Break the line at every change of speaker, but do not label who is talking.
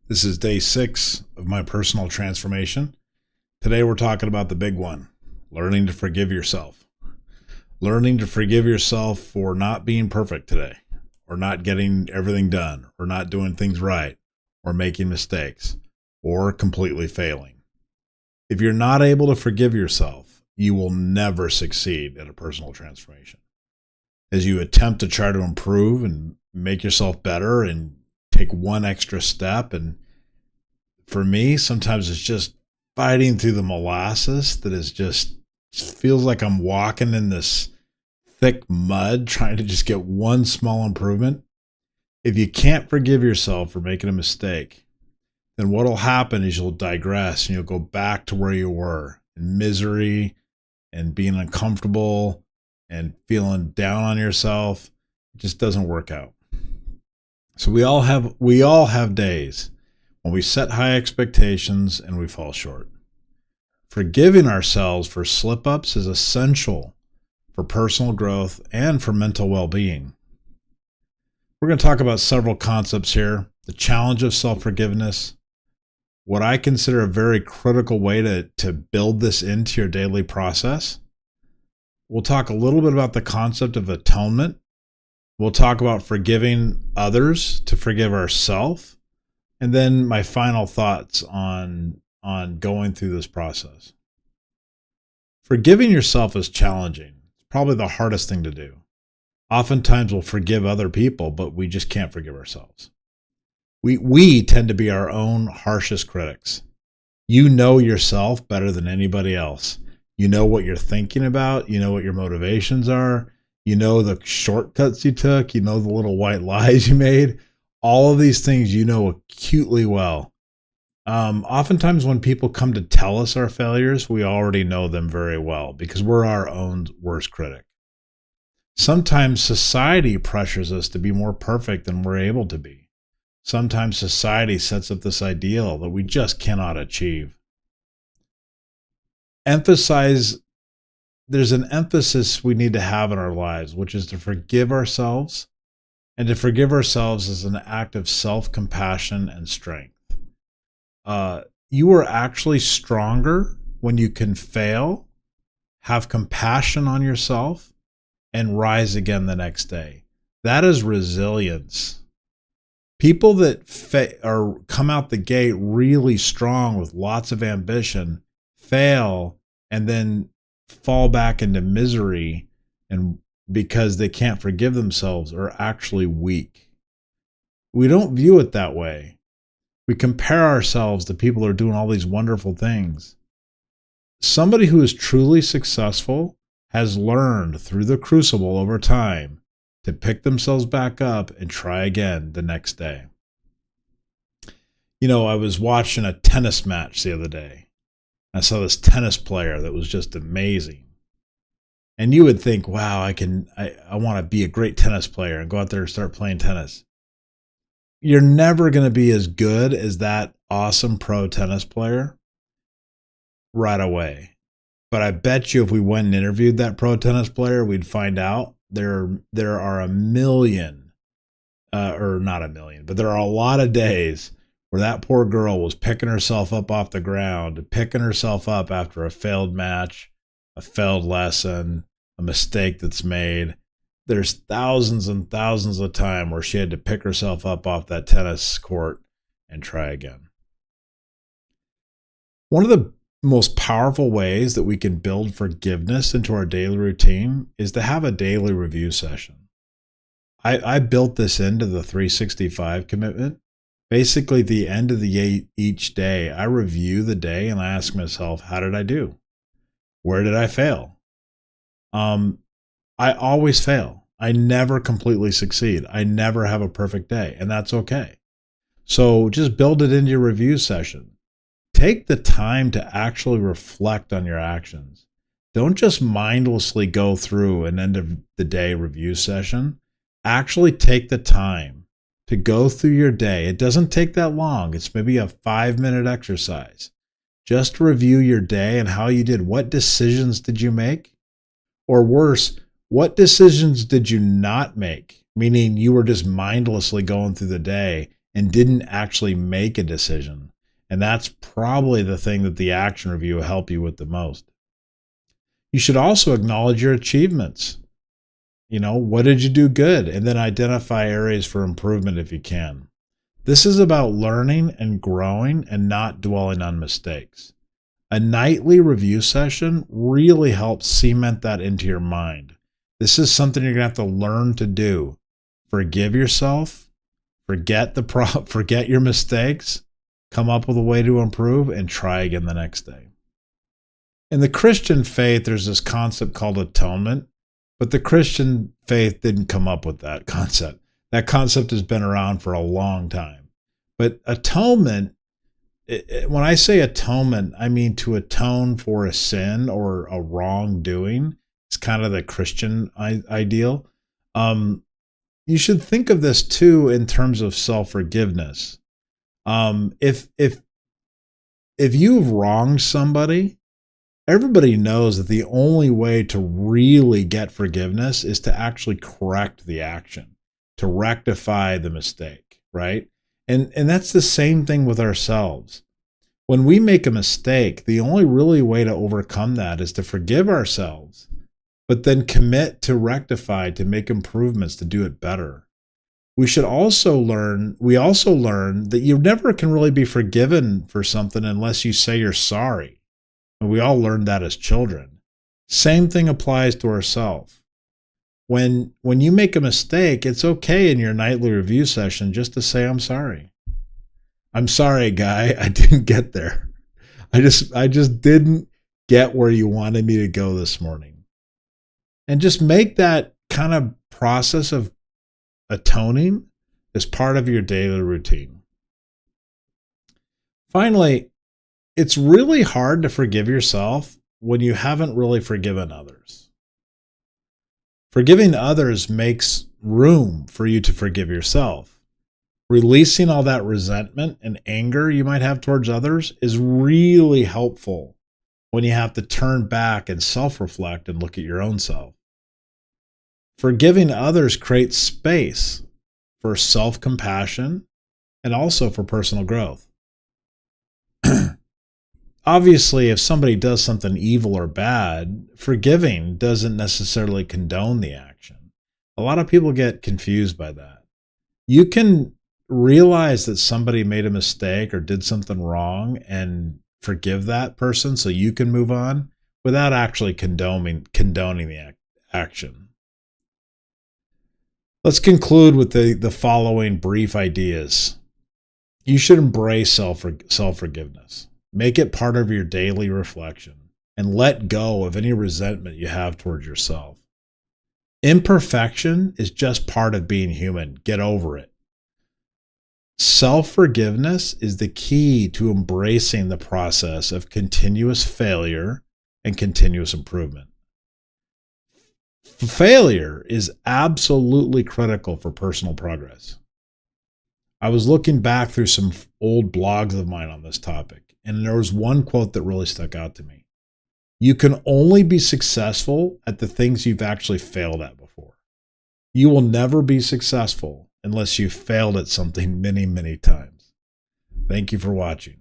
This is day 6 of my personal transformation. Today we're talking about the big one, learning to forgive yourself. Learning to forgive yourself for not being perfect today, or not getting everything done, or not doing things right, or making mistakes, or completely failing. If you're not able to forgive yourself, you will never succeed at a personal transformation. As you attempt to try to improve and make yourself better and take one extra step, and for me, sometimes it's just fighting through the molasses that is just feels like I'm walking in this thick mud trying to just get one small improvement. If you can't forgive yourself for making a mistake, then what'll happen is you'll digress and you'll go back to where you were in misery and being uncomfortable and feeling down on yourself. It just doesn't work out. So we all have days when we set high expectations and we fall short. Forgiving ourselves for slip-ups is essential for personal growth and for mental well-being. We're going to talk about several concepts here. The challenge of self-forgiveness, what I consider a very critical way to build this into your daily process. We'll talk a little bit about the concept of atonement. We'll talk about forgiving others to forgive ourselves. And then my final thoughts on going through this process. Forgiving yourself is challenging. It's probably the hardest thing to do. Oftentimes we'll forgive other people, but we just can't forgive ourselves. We tend to be our own harshest critics. You know yourself better than anybody else. You know what you're thinking about. You know what your motivations are. You know the shortcuts you took. You know the little white lies you made. All of these things you know acutely well. Oftentimes when people come to tell us our failures, we already know them very well because we're our own worst critic. Sometimes society pressures us to be more perfect than we're able to be. Sometimes society sets up this ideal that we just cannot achieve. There's an emphasis we need to have in our lives, which is to forgive ourselves. And to forgive ourselves is an act of self-compassion and strength. You are actually stronger when you can fail, have compassion on yourself, and rise again the next day. That is resilience. People that come out the gate really strong with lots of ambition, fail, and then fall back into misery and because they can't forgive themselves are actually weak. We don't view it that way. We compare ourselves to people that are doing all these wonderful things. Somebody who is truly successful has learned through the crucible over time to pick themselves back up and try again the next day. You know, I was watching a tennis match the other day. I saw this tennis player that was just amazing. And you would think, wow, I want to be a great tennis player and go out there and start playing tennis. You're never going to be as good as that awesome pro tennis player right away. But I bet you if we went and interviewed that pro tennis player, we'd find out there are a million, or not a million, but there are a lot of days where that poor girl was picking herself up off the ground, picking herself up after a failed match, a failed lesson, a mistake that's made. There's thousands and thousands of times where she had to pick herself up off that tennis court and try again. One of the most powerful ways that we can build forgiveness into our daily routine is to have a daily review session. I built this into the 365 commitment. Basically, at the end of each day, I review the day and I ask myself, how did I do? Where did I fail? I always fail. I never completely succeed. I never have a perfect day, and that's okay. So just build it into your review session. Take the time to actually reflect on your actions. Don't just mindlessly go through an end of the day review session. Actually take the time to go through your day. It doesn't take that long. It's maybe a 5-minute exercise. Just review your day and how you did. What decisions did you make? Or worse, what decisions did you not make? Meaning you were just mindlessly going through the day and didn't actually make a decision. And that's probably the thing that the action review will help you with the most. You should also acknowledge your achievements. What did you do good? And then identify areas for improvement if you can. This is about learning and growing and not dwelling on mistakes. A nightly review session really helps cement that into your mind. This is something you're going to have to learn to do. Forgive yourself, forget your mistakes, come up with a way to improve, and try again the next day. In the Christian faith, there's this concept called atonement, but the Christian faith didn't come up with that concept. That concept has been around for a long time. But atonement, when I say atonement, I mean to atone for a sin or a wrongdoing. It's kind of the Christian ideal. You should think of this too in terms of self-forgiveness. If you've wronged somebody, everybody knows that the only way to really get forgiveness is to actually correct the action, to rectify the mistake, right? And that's the same thing with ourselves. When we make a mistake, the only really way to overcome that is to forgive ourselves, but then commit to rectify, to make improvements, to do it better. We also learn that you never can really be forgiven for something unless you say you're sorry. And we all learned that as children. Same thing applies to ourselves. When you make a mistake, it's okay in your nightly review session just to say, I'm sorry. I'm sorry, guy. I didn't get there. I just didn't get where you wanted me to go this morning. And just make that kind of process of atoning as part of your daily routine. Finally, it's really hard to forgive yourself when you haven't really forgiven others. Forgiving others makes room for you to forgive yourself. Releasing all that resentment and anger you might have towards others is really helpful when you have to turn back and self-reflect and look at your own self. Forgiving others creates space for self-compassion and also for personal growth. Obviously, if somebody does something evil or bad, forgiving doesn't necessarily condone the action. A lot of people get confused by that. You can realize that somebody made a mistake or did something wrong and forgive that person so you can move on without actually condoning the action. Let's conclude with the following brief ideas. You should embrace self-forgiveness. Make it part of your daily reflection and let go of any resentment you have towards yourself. Imperfection is just part of being human. Get over it. Self-forgiveness is the key to embracing the process of continuous failure and continuous improvement. Failure is absolutely critical for personal progress. I was looking back through some old blogs of mine on this topic, and there was one quote that really stuck out to me. You can only be successful at the things you've actually failed at before. You will never be successful unless you've failed at something many, many times. Thank you for watching.